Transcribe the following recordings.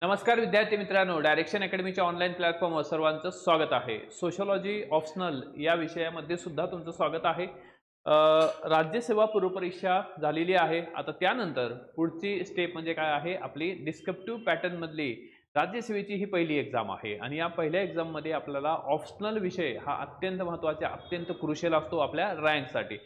नमस्कार विद्यार्थी मित्रांनो, डायरेक्शन अकॅडमीच्या ऑनलाईन प्लॅटफॉर्मवर सर्वांचं स्वागत आहे। सोशियोलॉजी ऑप्शनल या विषयामध्ये सुद्धा तुमचं स्वागत आहे। राज्यसेवा पूर्वपरीक्षा झालेली आहे। आता त्यानंतर पुढची स्टेप म्हणजे काय आहे, आपली डिस्क्रिप्टिव्ह पॅटर्न मधली राज्यसेवेची ही पहिली एक्झाम आहे आणि या पहिल्या एक्झाम मध्ये आपल्याला ऑप्शनल विषय हा अत्यंत महत्त्वाचा, अत्यंत क्रुशियल असतो आपल्या रँकसाठी।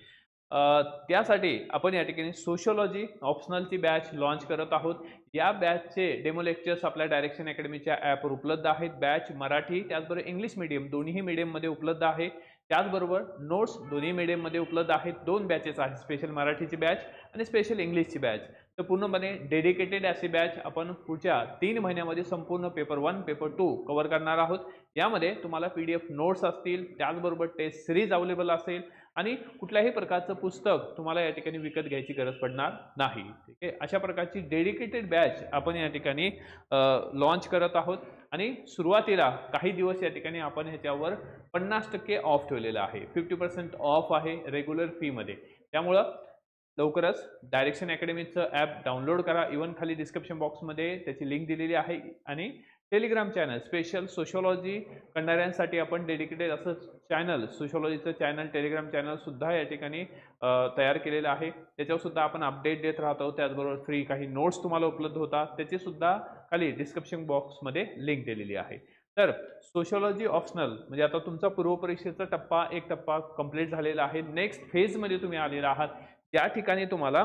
त्यासाठी आपण या ठिकाणी सोशियोलॉजी ऑप्शनलची बॅच लॉन्च करत आहोत। या बॅचचे डेमो लेक्चर्स आपल्या डायरेक्शन अकॅडमीच्या ॲपवर उपलब्ध आहेत। बॅच मराठी त्याचबरोबर इंग्लिश मीडियम दोन्ही मीडियममध्ये उपलब्ध आहे। त्याचबरोबर नोट्स दोन्ही मीडियममध्ये उपलब्ध आहेत। दोन बॅचेस आहेत, स्पेशल मराठीची बॅच आणि स्पेशल इंग्लिशची बॅच। तर पूर्णपणे डेडिकेटेड अशी बॅच आपण पुढच्या 3 महिन्यामध्ये संपूर्ण पेपर 1 पेपर 2 कव्हर करणार आहोत। यामध्ये तुम्हाला PDF नोट्स असतील, त्याचबरोबर टेस्ट सिरीज अवेलेबल असेल आणि कुठल्याही प्रकारचं पुस्तक तुम्हाला या ठिकाणी विकत घ्यायची गरज पडणार नाही। ठीक आहे, अशा प्रकारची डेडिकेटेड बॅच आपण या ठिकाणी लॉन्च करत आहोत आणि सुरुवातीला काही दिवस या ठिकाणी आपण ह्याच्यावर 50% ऑफ ठेवलेला आहे। 50% ऑफ आहे रेग्युलर फी मध्ये। त्यामुळं लवकरच डायरेक्शन अकॅडमीचं ॲप डाउनलोड करा। इवन खाली डिस्क्रिप्शन बॉक्समध्ये त्याची लिंक दिलेली आहे आणि टेलिग्राम चॅनल स्पेशल सोशियोलॉजी करणाऱ्यांसाठी आपण डेडिकेटेड असं चॅनल, सोशियोलॉजीचं चॅनल, टेलिग्राम चॅनल सुद्धा या ठिकाणी तयार केलेलं आहे। त्याच्यावर सुद्धा आपण अपडेट देत राहतो। त्याचबरोबर फ्री काही नोट्स तुम्हाला उपलब्ध होतात, त्याची सुद्धा खाली डिस्क्रिप्शन बॉक्समध्ये लिंक दिलेली आहे। तर सोशियोलॉजी ऑप्शनल म्हणजे आता तुमचा पूर्वपरीक्षेचा एक टप्पा कंप्लीट झालेला आहे। नेक्स्ट फेजमध्ये तुम्ही आलेला आहात। त्या ठिकाणी तुम्हाला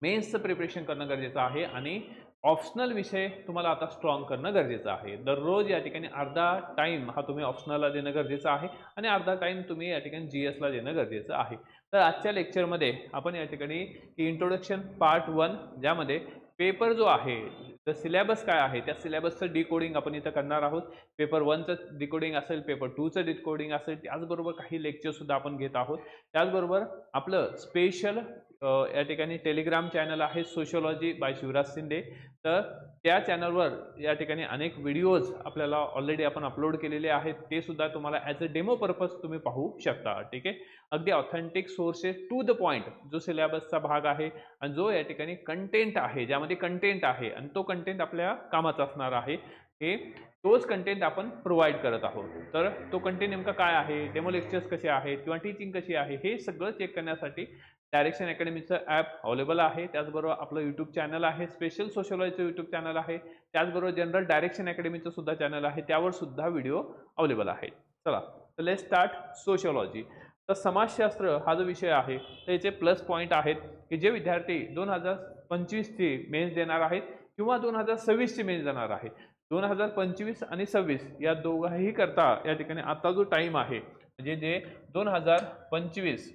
मेन्सचं प्रिपरेशन करणं गरजेचं आहे आणि ऑप्शनल विषय तुम्हाला आता स्ट्रॉंग करणं गरजेचं आहे। दररोज या ठिकाणी अर्धा टाइम हा तुम्ही ऑप्शनलला देणं गरजेचं आहे आणि अर्धा टाइम तुम्ही या ठिकाणी GSला देणं गरजेचं आहे। तर आजच्या लेक्चरमध्ये आपण या ठिकाणी इंट्रोडक्शन पार्ट 1 ज्यामध्ये पेपर जो आहे, तर सिलेबस काय आहे त्या सिलेबसचं डिकोडिंग आपण इथं करणार आहोत। पेपर 1चं डिकोडिंग असेल, पेपर 2चं डिकोडिंग असेल, त्याचबरोबर काही लेक्चर सुद्धा आपण घेत आहोत। त्याचबरोबर आपलं स्पेशल या ठिकाणी टेलिग्राम चॅनल आहे सोशियोलॉजी बाय शिवराज शिंदे। तर त्या चॅनलवर या ठिकाणी अनेक व्हिडिओज आपल्याला ऑलरेडी आपण अपलोड केलेले आहेत। ते सुद्धा तुम्हाला ॲज अ डेमो पर्पज तुम्ही पाहू शकता। ठीक आहे, अगदी authentic sources to the point जो सिलेबसचा भाग आहे आणि जो या ठिकाणी कंटेंट आहे, ज्यामध्ये कंटेंट आहे आणि तो कंटेंट आपल्या कामाचा असणार आहे, हे तोच कंटेंट आपण प्रोव्हाइड करत आहोत। तर तो कंटेंट नेमका काय आहे, डेमो लेक्चर्स कसे आहेत किंवा टीचिंग कशी आहे, हे सगळं चेक करण्यासाठी डायरेक्शन अकॅडमीचं ॲप अवेलेबल आहे। त्याचबरोबर आपलं यूट्यूब चॅनल आहे, स्पेशल सोशियोलॉजीचं यूट्यूब चॅनल आहे। त्याचबरोबर जनरल डायरेक्शन अकॅडमीचं सुद्धा चॅनल आहे, त्यावर सुद्धा व्हिडिओ अवेलेबल आहेत। चला तर लेट्स स्टार्ट सोशियोलॉजी। तर समाजशास्त्र हा जो विषय आहे त्याचे प्लस पॉईंट आहेत की जे विद्यार्थी 2025ची मेन्स देणार आहेत किंवा 2026ची मेन्स देणार आहेत, 2025 आणि 26 या दोघाही करता या ठिकाणी आता जो टाइम आहे, म्हणजे जे 2025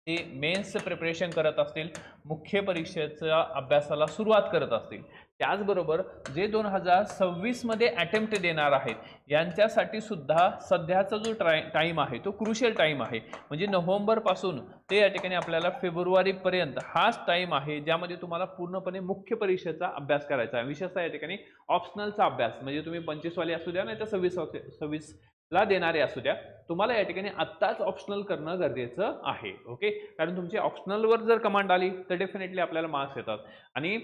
ते मेन्सचं प्रिपरेशन करत असतील, मुख्य परीक्षेच्या अभ्यासाला सुरुवात करत असतील, त्याचबरोबर जे 2026 मध्ये अटेम्प्ट देणार आहेत यांच्यासाठी सुद्धा सध्याचा जो टाइम आहे तो क्रुशियल टाइम आहे। म्हणजे नोव्हेंबर पासून ते या ठिकाणी आपल्याला फेब्रुवारीपर्यंत हाच टाइम आहे ज्यामध्ये तुम्हाला पूर्णपणे मुख्य परीक्षेचा अभ्यास करायचा आहे। विशेषतः या ठिकाणी ऑप्शनलचा अभ्यास, म्हणजे तुम्ही 25 वाले असू द्या नाही तर 26 ला देणारे असू द्या, तुम्हाला या ठिकाणी आत्ताच ऑप्शनल करणं गरजेचं आहे। ओके, कारण तुमची ऑप्शनलवर जर कमांड आली तर डेफिनेटली आपल्याला मार्क्स येतात आणि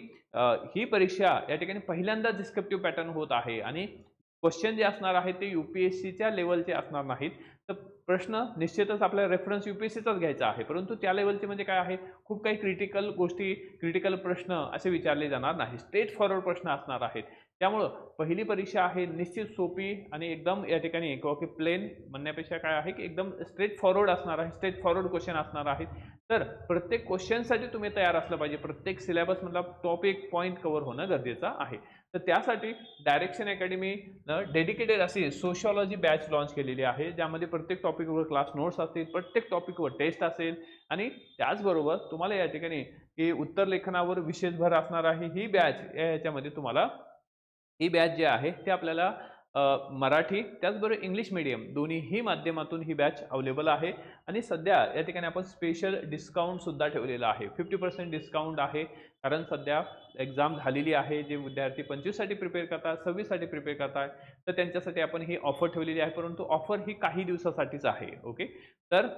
ही परीक्षा या ठिकाणी पहिल्यांदा डिस्क्रिप्टिव्ह पॅटर्न होत आहे आणि क्वेश्चन जे असणार आहे ते UPSCच्या लेवलचे असणार नाहीत। तर प्रश्न निश्चितच आपल्याला रेफरन्स UPSCचाच घ्यायचा आहे, परंतु त्या लेवलचे म्हणजे काय आहे, खूप काही क्रिटिकल गोष्टी, क्रिटिकल प्रश्न असे विचारले जाणार नाही, स्ट्रेट फॉरवर्ड प्रश्न असणार आहेत। त्यामुळं पहिली परीक्षा आहे निश्चित सोपी आणि एकदम या ठिकाणी प्लेन म्हणण्यापेक्षा काय आहे की एकदम स्ट्रेट फॉरवर्ड असणार आहे, स्ट्रेट फॉरवर्ड क्वेश्चन असणार आहेत। तर प्रत्येक क्वेश्चनसाठी तुम्ही तयार असलं पाहिजे, प्रत्येक सिलेबस मधला टॉपिक पॉईंट कव्हर होणं गरजेचं आहे। तर त्यासाठी डायरेक्शन अकॅडमीनं डेडिकेटेड अशी सोशियोलॉजी बॅच लॉन्च केलेली आहे, ज्यामध्ये प्रत्येक टॉपिकवर क्लास नोट्स असतील, प्रत्येक टॉपिकवर टेस्ट असेल आणि त्याचबरोबर तुम्हाला या ठिकाणी की उत्तर लेखनावर विशेष भर असणार आहे। ही बॅच याच्यामध्ये तुम्हाला ही बॅच जी आहे ते आपल्याला मराठी त्याचबरोबर इंग्लिश मीडियम दोन्हीही माध्यमातून ही बॅच अवेलेबल आहे आणि सध्या या ठिकाणी आपण स्पेशल डिस्काउंट सुद्धा ठेवलेला आहे। 50% डिस्काउंट आहे, कारण सध्या एक्झाम झालेली आहे। जे विद्यार्थी 25 साठी प्रिपेअर करतात, 26 साठी प्रिपेअर करतात, तर त्यांच्यासाठी आपण ही ऑफर ठेवलेली आहे, परंतु ऑफर ही काही दिवसासाठीच आहे। ओके, तर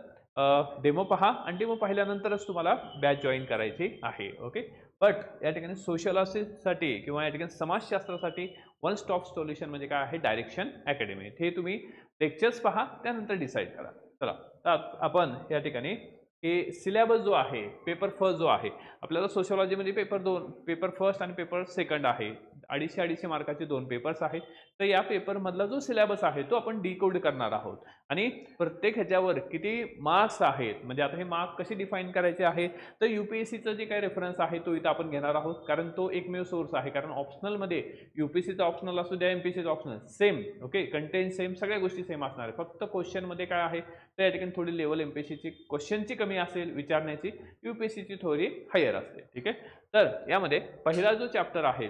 डेमो पहा आणि डेमो पाहिल्यानंतरच तुम्हाला बॅच जॉईन करायची आहे। ओके, बट या ठिकाणी सोशलॉजीसाठी किंवा या ठिकाणी समाजशास्त्रासाठी वन स्टॉप सोल्युशन म्हणजे काय आहे, डायरेक्शन अकॅडमी. हे तुम्ही लेक्चर्स पहा, त्यानंतर डिसाईड करा. चला तर आपण या ठिकाणी हे सिलेबस जो आहे, पेपर फर्स्ट जो आहे आपल्याला सोशलॉजीमध्ये पेपर फर्स्ट आणि पेपर सेकंड आहे, 250 मार्काचे 2 पेपर्स आहेत. तर या पेपरमधला जो सिलेबस आहे तो आपण डिकोड करणार आहोत आणि प्रत्येक ह्याच्यावर किती मार्क्स आहेत, म्हणजे आता हे मार्क कसे डिफाईन करायचे आहे, तर UPSCचं जे काही रेफरन्स आहे तो इथं आपण घेणार आहोत, कारण तो एकमेव सोर्स आहे. कारण ऑप्शनलमध्ये UPSCचा ऑप्शनल असू द्या, MPSCचा optional same, okay, content same, सगळ्या गोष्टी सेम असणार आहे. फक्त क्वेश्चनमध्ये काय आहे तर या ठिकाणी थोडी लेवल MPSCची क्वेश्चनची कमी असेल विचारण्याची, UPSCची थोडी हायर असते. ठीक आहे. तर यामध्ये पहिला जो चॅप्टर आहे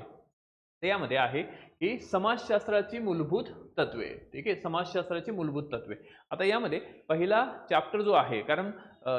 यामध्ये आहे की समाजशास्त्राची मूलभूत तत्वे. ठीक आहे, समाजशास्त्राची मूलभूत तत्वे. आता यामध्ये पहिला चॅप्टर जो आहे, कारण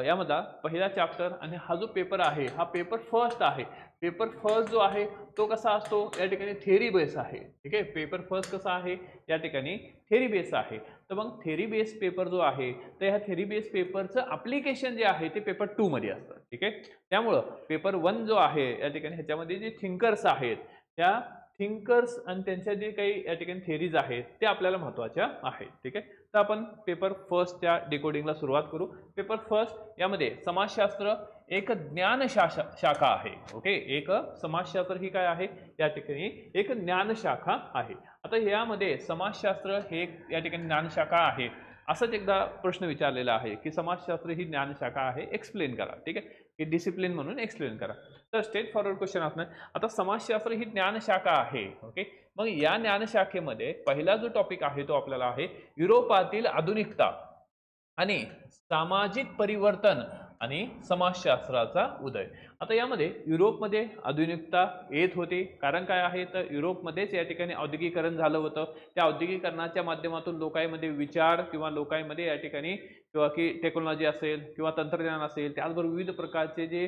यामधला पहिला चॅप्टर आणि हा जो पेपर आहे हा पेपर फर्स्ट आहे. पेपर फर्स्ट जो आहे तो कसा असतो, या ठिकाणी थेरी बेस आहे. ठीक आहे, पेपर फर्स्ट कसा आहे, या ठिकाणी थेरी बेस आहे. तर मग थेरी बेस पेपर जो आहे तर ह्या थेरी बेस पेपरचं ॲप्लिकेशन जे आहे ते पेपर 2 मध्ये असतं. ठीक आहे, त्यामुळं पेपर 1 जो आहे या ठिकाणी ह्याच्यामध्ये जे थिंकर्स आहेत त्या थिंकर्स आणि त्यांच्या जे काही या ठिकाणी थेरीज आहेत ते आपल्याला महत्त्वाच्या आहेत. ठीक आहे, तर आपण पेपर फर्स्टच्या डिकोडिंगला सुरुवात करू. पेपर फर्स्ट यामध्ये समाजशास्त्र एक ज्ञान शाखा आहे. ओके, एक समाजशास्त्र ही काय आहे, या ठिकाणी एक ज्ञानशाखा आहे. आता यामध्ये समाजशास्त्र हे या ठिकाणी ज्ञानशाखा आहे असंच एकदा प्रश्न विचारलेला आहे की समाजशास्त्र ही ज्ञानशाखा आहे, एक्सप्लेन करा. ठीक आहे, ही डिसिप्लिन म्हणून एक्सप्लेन करा. तर स्ट्रेट फॉरवर्ड क्वेश्चन असणार. आता समाजशास्त्र ही ज्ञानशाखा आहे. ओके, मग या ज्ञानशाखेमध्ये पहिला जो टॉपिक आहे तो आपल्याला आहे युरोपातील आधुनिकता आणि सामाजिक परिवर्तन आणि समाजशास्त्राचा उदय. आता यामध्ये युरोपमध्ये आधुनिकता येत होती, कारण काय आहे तर युरोपमध्येच या ठिकाणी औद्योगिकरण झालं होतं. त्या औद्योगिकरणाच्या माध्यमातून लोकांमध्ये विचार किंवा लोकांमध्ये या ठिकाणी किंवा की टेक्नॉलॉजी असेल किंवा तंत्रज्ञान असेल, त्याचबरोबर विविध प्रकारचे जे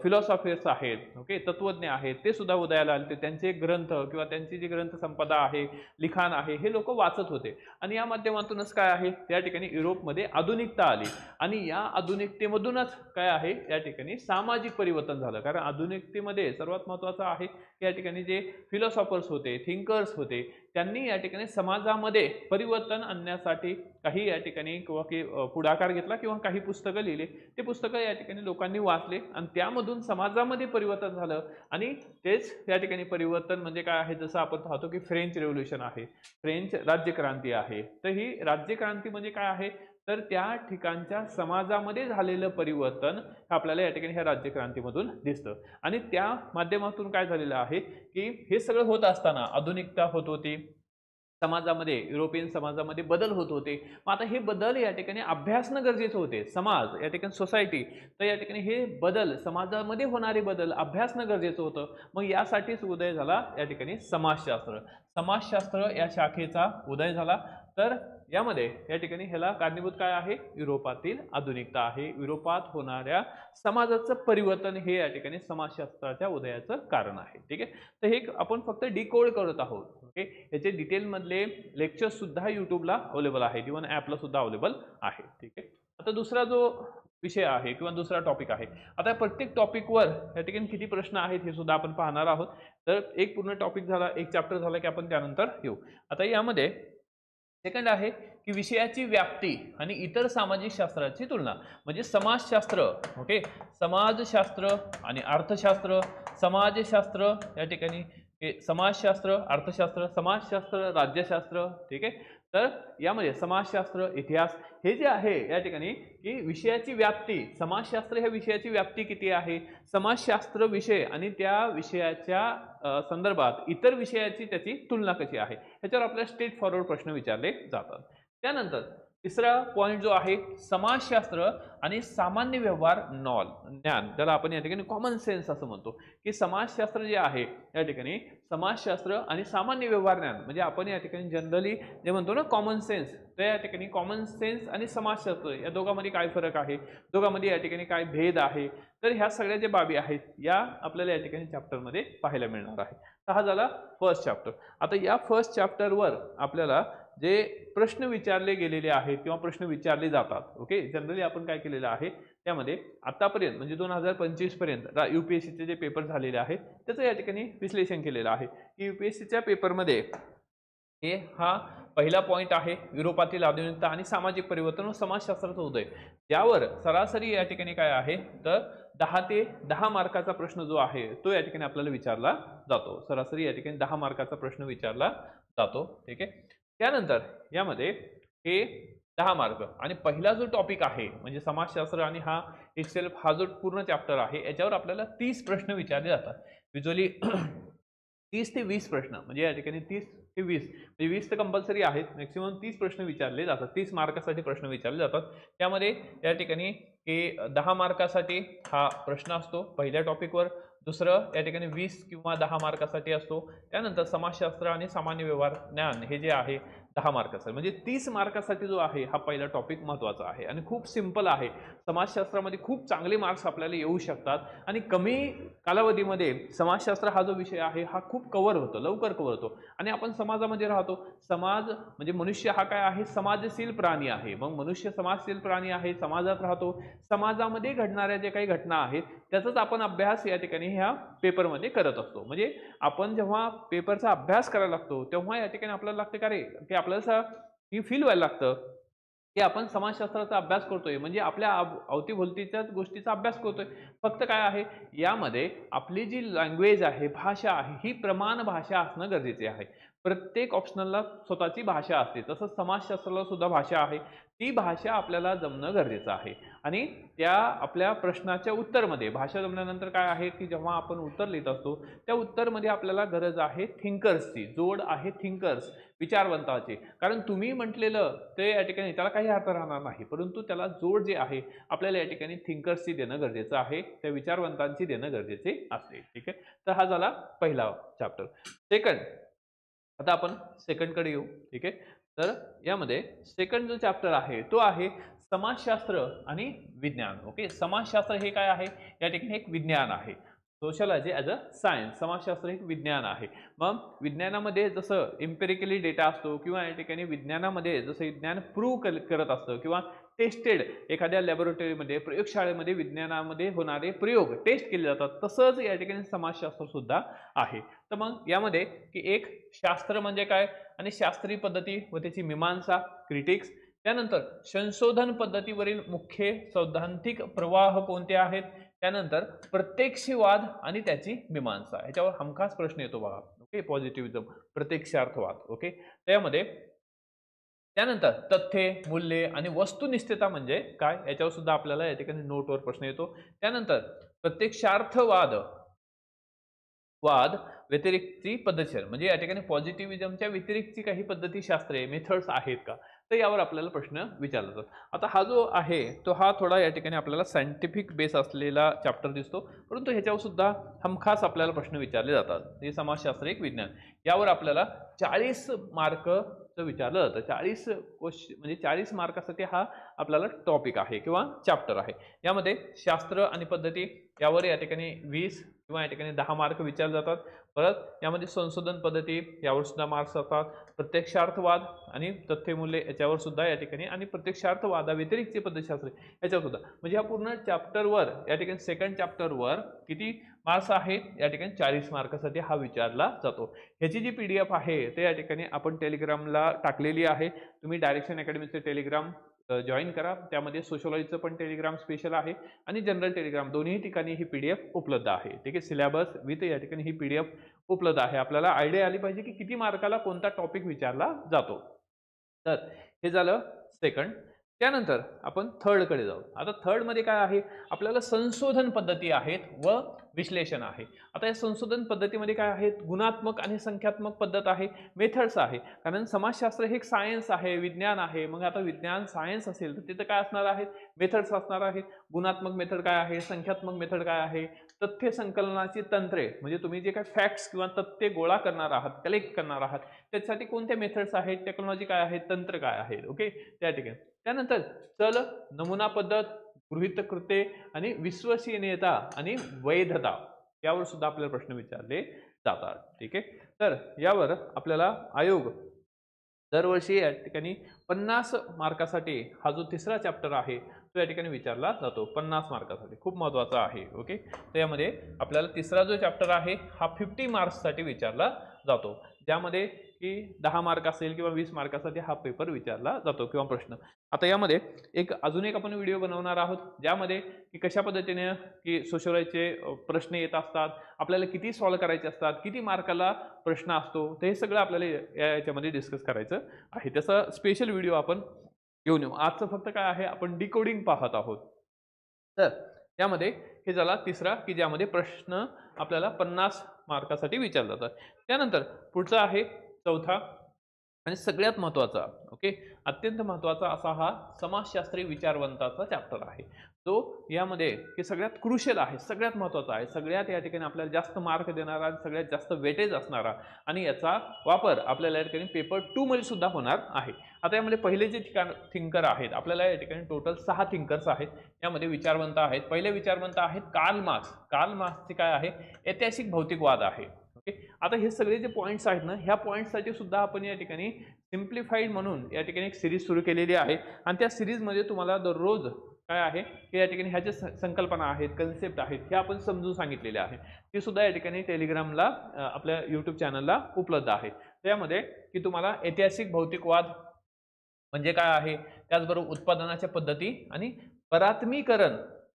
फिलॉसॉफर्स आहेत, ओके, तत्वज्ञ आहेत, ते सुद्धा उदयाला आले. त्यांचे ग्रंथ किंवा त्यांची जी ग्रंथसंपदा आहे, लिखाण आहे, हे लोक वाचत होते आणि या माध्यमातूनच काय आहे त्या ठिकाणी युरोपमध्ये आधुनिकता आली आणि या आधुनिकतेमधूनच काय आहे या ठिकाणी सामाजिक परिवर्तन झालं. कारण आधुनिकतेमध्ये सर्वात महत्त्वाचं आहे की या ठिकाणी जे फिलॉसॉफर्स होते, थिंकर्स होते, त्यांनी या ठिकाणी समाजामध्ये परिवर्तन आणण्यासाठी काही या ठिकाणी किंवा की पुढाकार घेतला किंवा काही पुस्तकं लिहिली. ते पुस्तकं या ठिकाणी लोकांनी वाचले आणि त्यामधून समाजामध्ये परिवर्तन झालं आणि तेच या ठिकाणी परिवर्तन म्हणजे काय आहे, जसं आपण पाहतो की फ्रेंच रेव्होल्युशन आहे, फ्रेंच राज्यक्रांती आहे. तर ही राज्यक्रांती म्हणजे काय आहे तर त्या ठिकाणच्या समाजामध्ये झालेलं परिवर्तन आपल्याला या ठिकाणी ह्या राज्यक्रांतीमधून दिसतं आणि त्या माध्यमातून काय झालेलं आहे की हे सगळं होत असताना आधुनिकता होत होती समाजामध्ये, युरोपियन समाजामध्ये बदल होत होते. मग आता हे बदल या ठिकाणी अभ्यासणं गरजेचं होते. समाज या ठिकाणी सोसायटी, तर या ठिकाणी हे बदल समाजामध्ये होणारे बदल अभ्यासणं गरजेचं होतं. मग यासाठीच उदय झाला या ठिकाणी समाजशास्त्र. समाजशास्त्र या शाखेचा उदय झाला. तर यामध्ये या ठिकाणी ह्याला कारणीभूत काय आहे, युरोपातील आधुनिकता आहे. युरोपात होणाऱ्या समाजाचं परिवर्तन हे या ठिकाणी समाजशास्त्राच्या उदयाचं कारण आहे. ठीक आहे, तर हे आपण फक्त डिकोड करत आहोत. ओके, याचे डिटेलमधले लेक्चर्स सुद्धा यूट्यूबला अवेलेबल आहेत, इव्हन ॲपला सुद्धा अवेलेबल आहे. ठीक आहे, आता दुसरा जो विषय आहे किंवा दुसरा टॉपिक आहे. आता प्रत्येक टॉपिकवर या ठिकाणी किती प्रश्न आहेत हे सुद्धा आपण पाहणार आहोत. तर एक पूर्ण टॉपिक झाला, एक चॅप्टर झाला की आपण त्यानंतर येऊ. आता यामध्ये सेकंड आहे की विषयाची व्याप्ती आणि इतर सामाजिक शास्त्राची तुलना. म्हणजे समाजशास्त्र, ओके, समाजशास्त्र आणि अर्थशास्त्र, समाजशास्त्र या ठिकाणी समाजशास्त्र, अर्थशास्त्र, समाजशास्त्र, राज्यशास्त्र. ठीक आहे, तर यामध्ये समाजशास्त्र, इतिहास हे जे आहे या ठिकाणी की विषयाची व्याप्ती, समाजशास्त्र ह्या विषयाची व्याप्ती किती आहे, समाजशास्त्र विषय आणि त्या विषयाच्या संदर्भात इतर विषयाची त्याची तुलना कशी आहे, ह्याच्यावर आपल्याला स्ट्रेट फॉरवर्ड प्रश्न विचारले जातात. त्यानंतर तिसरा पॉईंट जो आहे समाजशास्त्र आणि सामान्य व्यवहार ज्ञान, ज्याला आपण या ठिकाणी कॉमन सेन्स असं म्हणतो की समाजशास्त्र जे आहे या ठिकाणी समाजशास्त्र आणि सामान्य व्यवहार ज्ञान, म्हणजे आपण या ठिकाणी जनरली जे म्हणतो ना कॉमन सेन्स, तर या ठिकाणी कॉमन सेन्स आणि समाजशास्त्र या दोघांमध्ये काय फरक आहे, दोघांमध्ये या ठिकाणी काय भेद आहे, तर ह्या सगळ्या ज्या बाबी आहेत या आपल्याला या ठिकाणी चॅप्टरमध्ये पाहायला मिळणार आहे. तर हा झाला फर्स्ट चॅप्टर. आता या फर्स्ट चॅप्टरवर आपल्याला जे प्रश्न विचारले गेलेले आहेत किंवा प्रश्न विचारले जातात, ओके, जनरली आपण काय केलेलं आहे त्यामध्ये आतापर्यंत म्हणजे 2025 पर्यंत UPSCचे जे पेपर झालेले आहेत त्याचं या ठिकाणी विश्लेषण केलेलं आहे की UPSCच्या पेपरमध्ये हा पहिला पॉइंट आहे युरोपातील आधुनिकता आणि सामाजिक परिवर्तन व समाजशास्त्राचा उदय, यावर सरासरी या ठिकाणी काय आहे तर 10 ते 10 मार्काचा प्रश्न जो आहे तो या ठिकाणी आपल्याला विचारला जातो, सरासरी या ठिकाणी 10 मार्काचा प्रश्न विचारला जातो, ठीक आहे। त्यानंतर यामध्ये हे 10 मार्क आणि पहिला जो टॉपिक आहे म्हणजे समाजशास्त्र आणि हा इटसेल्फ हा जो पूर्ण चॅप्टर आहे याच्यावर आपल्याला 30 प्रश्न विचारले जातात, युजुअली 30 ते 20 प्रश्न, म्हणजे या ठिकाणी 30 ते 20 म्हणजे 20 तर कंपल्सरी आहेत, मॅक्सिमम 30 प्रश्न विचारले जातात, 30 मार्कासाठी प्रश्न विचारले जातात। त्यामध्ये या ठिकाणी हे 10 मार्कासाठी हा प्रश्न असतो पहिल्या टॉपिकवर, दुसरं या ठिकाणी 20 किंवा 10 मार्कासाठी असतो, त्यानंतर समाजशास्त्र आणि सामान्य व्यवहार ज्ञान हे जे आहे 10 मार्कासाठी, म्हणजे 30 मार्कासाठी जो आहे हा पहिला टॉपिक महत्त्वाचा आहे आणि खूप सिंपल आहे। समाजशास्त्रामध्ये खूप चांगले मार्क्स आपल्याला येऊ शकतात आणि कमी कालावधीमध्ये समाजशास्त्र हा जो विषय आहे हा खूप कव्हर होतो, लवकर कव्हर होतो आणि आपण समाजामध्ये राहतो, समाज म्हणजे मनुष्य हा काय आहे समाजशील प्राणी आहे, मग मनुष्य समाजशील प्राणी आहे, समाजात राहतो, समाजामध्ये घडणाऱ्या जे काही घटना आहेत त्याचाच आपण अभ्यास या ठिकाणी ह्या पेपरमध्ये करत असतो। म्हणजे आपण जेव्हा पेपरचा अभ्यास करायला लागतो तेव्हा या ठिकाणी आपल्याला लागते का रे की आपल्याला ही फील व्हायला लागतं की आपण समाजशास्त्राचा अभ्यास करतोय, म्हणजे आपल्या अवतीभोवतीच्याच गोष्टीचा अभ्यास करतोय, फक्त काय आहे यामध्ये आपली जी लँग्वेज आहे, भाषा आहे, ही प्रमाण भाषा असणं गरजेचे आहे। प्रत्येक ऑप्शनलला स्वतःची भाषा असते, तसंच समाजशास्त्राला सुद्धा भाषा आहे, ती भाषा आपल्याला जमणं गरजेचं आहे आणि त्या आपल्या प्रश्नाच्या उत्तरमध्ये भाषा जमल्यानंतर काय आहे की जेव्हा आपण उत्तर लिहित असतो त्या उत्तरमध्ये आपल्याला गरज आहे थिंकर्सची, जोड आहे थिंकर्स विचारवंताचे, कारण तुम्ही म्हटलेलं ते या ठिकाणी त्याला काही अर्थ राहणार नाही, परंतु त्याला जोड जे आहे आपल्याला या ठिकाणी थिंकर्सची देणं गरजेचं आहे, त्या विचारवंतांची देणं गरजेचे असते, ठीक आहे। तर हा झाला पहिला चॅप्टर। सेकंड, आता आपण सेकंडकडे येऊ, ठीक आहे। तर यामध्ये सेकंड जो चॅप्टर आहे तो आहे समाजशास्त्र आणि विज्ञान, ओके। समाजशास्त्र हे काय आहे या ठिकाणी एक विज्ञान आहे, सोशलॉजी ॲज अ सायन्स, समाजशास्त्र एक विज्ञान आहे। मग विज्ञानामध्ये जसं इम्पेरिकली डेटा असतो किंवा या ठिकाणी विज्ञानामध्ये जसं विज्ञान प्रूव्ह करत असतं किंवा टेस्टेड एखाद्या लॅबोरेटरीमध्ये प्रयोगशाळेमध्ये विज्ञानामध्ये होणारे प्रयोग टेस्ट केले जातात, तसंच या ठिकाणी समाजशास्त्र सुद्धा आहे। तर मग यामध्ये की एक शास्त्र म्हणजे काय आणि शास्त्रीय पद्धती व त्याची मीमांसा क्रिटिक्स, त्यानंतर संशोधन पद्धतीवरील मुख्य सैद्धांतिक प्रवाह कोणते आहेत, त्यानंतर प्रत्यक्षवाद आणि त्याची मीमांसा, ह्याच्यावर हमखास प्रश्न येतो बघा, ओके, पॉझिटिव्हिझम प्रत्यक्षार्थवाद, ओके। त्यामध्ये त्यानंतर तथ्ये, मूल्ये आणि वस्तुनिष्ठता म्हणजे काय याच्यावर सुद्धा आपल्याला या ठिकाणी नोटवर प्रश्न येतो। त्यानंतर प्रत्यक्षार्थवाद व्यतिरिक्तची पद्धतशीर, म्हणजे या ठिकाणी पॉझिटिव्हिझमच्या व्यतिरिक्तची काही पद्धती शास्त्रे मेथड्स आहेत का, तर यावर आपल्याला प्रश्न विचारला जातो। आता हा जो आहे तो हा थोडा या ठिकाणी आपल्याला सायंटिफिक बेस असलेला चॅप्टर दिसतो, परंतु ह्याच्यावर सुद्धा हमखास आपल्याला प्रश्न विचारले जातात। हे समाजशास्त्र एक विज्ञान, यावर आपल्याला 40 मार्क विचारलं जातं, 40 क्वेश्चन म्हणजे 40 मार्कासाठी हा आपल्याला टॉपिक आहे किंवा चॅप्टर आहे। यामध्ये शास्त्र आणि पद्धती यावर या ठिकाणी 20 किंवा या ठिकाणी 10 मार्क विचारले जातात। परत यामध्ये संशोधन पद्धती यावर सुद्धा मार्क्स असतात, प्रत्यक्षार्थवाद आणि तथ्यमूल्य याच्यावर सुद्धा या ठिकाणी आणि प्रत्यक्षार्थवादा व्यतिरिक्तचे पद्धतशास्त्र याच्यावर सुद्धा, म्हणजे ह्या पूर्ण चॅप्टरवर या ठिकाणी सेकंड चॅप्टरवर किती मार्क्स आहेत या ठिकाणी 40 मार्कासाठी हा विचारला जातो। ह्याची जी PDF आहे ते या ठिकाणी आपण टेलिग्रामला टाकलेली आहे, तुम्ही डायरेक्शन अकॅडमीचे टेलिग्राम जॉईन करा, त्यामध्ये सोशलॉजीचं पण टेलिग्राम स्पेशल आहे आणि जनरल टेलिग्राम दोन्ही ठिकाणी ही PDF उपलब्ध आहे, ठीक आहे। सिलेबस विथ या ठिकाणी ही PDF उपलब्ध आहे, आपल्याला आयडिया आली पाहिजे की किती मार्काला कोणता टॉपिक विचारला जातो। तर हे झालं सेकंड। त्यानंतर आपण थर्डकडे जाऊ। आता थर्डमध्ये काय आहे आपल्याला संशोधन पद्धती आहेत व विश्लेषण आहे। आता या संशोधन पद्धतीमध्ये काय आहेत गुणात्मक आणि संख्यात्मक पद्धत आहे, मेथड्स आहे, कारण समाजशास्त्र हे एक सायन्स आहे, विज्ञान आहे, मग आता विज्ञान सायन्स असेल तर तिथं काय असणार आहेत मेथड्स असणार आहेत। गुणात्मक मेथड काय आहे, संख्यात्मक मेथड काय आहे, तथ्य संकलनाची तंत्रे म्हणजे तुम्ही जे काही फॅक्ट्स किंवा तथ्य गोळा करणार आहात, कलेक्ट करणार आहात, त्यासाठी कोणत्या मेथड्स आहेत, टेक्नॉलॉजी काय आहे, तंत्र काय आहे, ओके, त्या ठिकाणी। त्यानंतर चल, नमुना पद्धत, गृहीत कृत्ये आणि विश्वसनीयता आणि वैधता यावर सुद्धा आपल्याला प्रश्न विचारले जातात, ठीक आहे। तर यावर आपल्याला आयोग दरवर्षी या ठिकाणी 50 मार्कासाठी हा जो तिसरा चॅप्टर आहे तो या ठिकाणी विचारला जातो 50 मार्कासाठी, खूप महत्त्वाचा आहे. ओके, तर यामध्ये आपल्याला तिसरा जो चॅप्टर आहे हा 50 मार्क्ससाठी विचारला जातो, ज्यामध्ये की 10 मार्क असेल किंवा 20 मार्कासाठी हा पेपर विचारला जातो किंवा प्रश्न. आता यामध्ये अजून एक आपण व्हिडिओ बनवणार आहोत ज्यामध्ये की कशा पद्धतीने की सोशलॉजीचे प्रश्न येत असतात, आपल्याला किती सॉल्व्ह करायचे असतात, किती मार्काला प्रश्न असतो, तर हे सगळं आपल्याला याच्यामध्ये डिस्कस करायचं आहे. त्याचा स्पेशल व्हिडिओ आपण घेऊन येऊ. आजचं फक्त काय आहे, आपण डिकोडिंग पाहत आहोत. तर यामध्ये हे झाला तिसरा की ज्यामध्ये प्रश्न आपल्याला 50 मार्कासाठी विचारले जातात. त्यानंतर पुढचा आहे चौथा आणि सगळ्यात महत्त्वाचा, ओके, अत्यंत महत्त्वाचा असा हा समाजशास्त्री विचारवंताचा चॅप्टर आहे, जो यामध्ये हे सगळ्यात क्रुशियल आहे, सगळ्यात महत्त्वाचा आहे, सगळ्यात या ठिकाणी आपल्याला जास्त मार्क देणारा आणि सगळ्यात जास्त वेटेज असणारा, आणि याचा वापर आपल्याला या ठिकाणी पेपर 2 मध्ये सुद्धा होणार आहे. आता यामध्ये पहिले जे थिंकर आहेत, आपल्याला या ठिकाणी टोटल 6 थिंकर्स आहेत, यामध्ये विचारवंत आहेत. पहिले विचारवंत आहेत कार्ल मार्क्स. कार्ल मार्क्सचे काय आहे, ऐतिहासिक भौतिकवाद आहे. ओके, आता हे सगळे जे पॉईंट्स आहेत ना, ह्या पॉईंट्ससाठी सुद्धा आपण या ठिकाणी सिम्प्लिफाईड म्हणून या ठिकाणी एक सिरीज सुरू केलेली आहे, आणि त्या सिरीजमध्ये तुम्हाला दररोज काय आहे की या ठिकाणी ह्या ज्या संकल्पना आहेत, कन्सेप्ट आहेत, हे आपण समजून सांगितलेले आहे. ते सुद्धा या ठिकाणी टेलिग्रामला आपल्या यूट्यूब चॅनलला उपलब्ध आहे. त्यामध्ये की तुम्हाला ऐतिहासिक भौतिकवाद म्हणजे काय आहे, त्याचबरोबर उत्पादनाच्या पद्धती आणि परात्मीकरण